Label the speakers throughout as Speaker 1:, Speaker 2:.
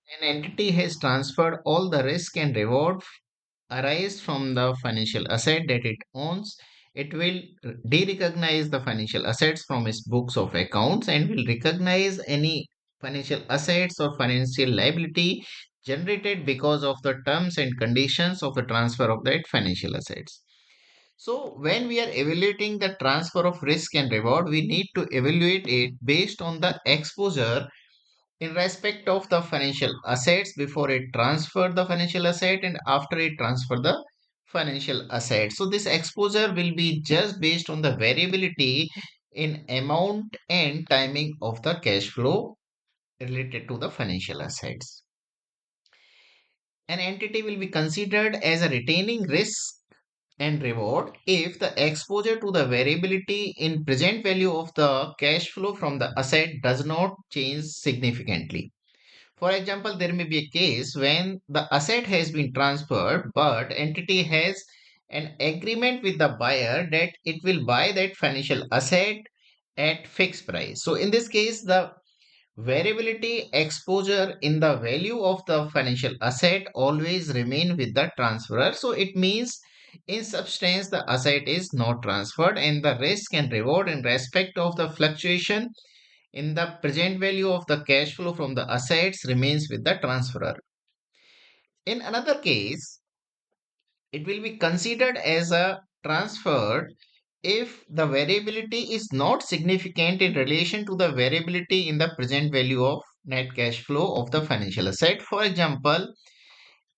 Speaker 1: An entity has transferred all the risk and reward arise from the financial asset that it owns. It will de-recognize the financial assets from its books of accounts and will recognize any financial assets or financial liability generated because of the terms and conditions of the transfer of that financial assets. So when we are evaluating the transfer of risk and reward, we need to evaluate it based on the exposure in respect of the financial assets before it transfer the financial asset and after it transfer the financial asset. So this exposure will be just based on the variability in amount and timing of the cash flow related to the financial assets. An entity will be considered as a retaining risk and reward if the exposure to the variability in present value of the cash flow from the asset does not change significantly. For example, there may be a case when the asset has been transferred, but entity has an agreement with the buyer that it will buy that financial asset at fixed price. So in this case, the variability exposure in the value of the financial asset always remain with the transferor. So it means in substance the asset is not transferred and the risk and reward in respect of the fluctuation in the present value of the cash flow from the assets remains with the transferor. In another case, it will be considered as a transferred if the variability is not significant in relation to the variability in the present value of net cash flow of the financial asset. For example,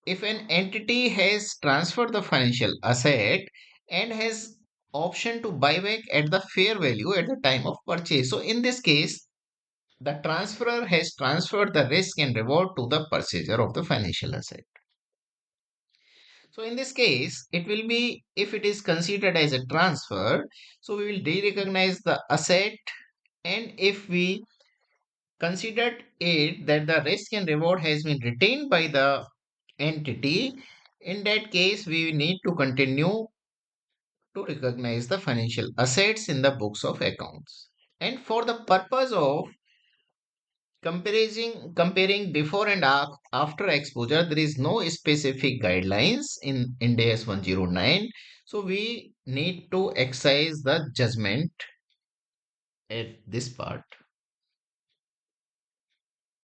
Speaker 1: if an entity has transferred the financial asset and has option to buy back at the fair value at the time of purchase. So in this case, the transferor has transferred the risk and reward to the purchaser of the financial asset. So in this case, it will be, if it is considered as a transfer, so we will de-recognize the asset, and if we considered it that the risk and reward has been retained by the entity, in that case we need to continue to recognize the financial assets in the books of accounts. And for the purpose of comparing before and after exposure, there is no specific guidelines in Ind AS 109. So we need to exercise the judgment at this part.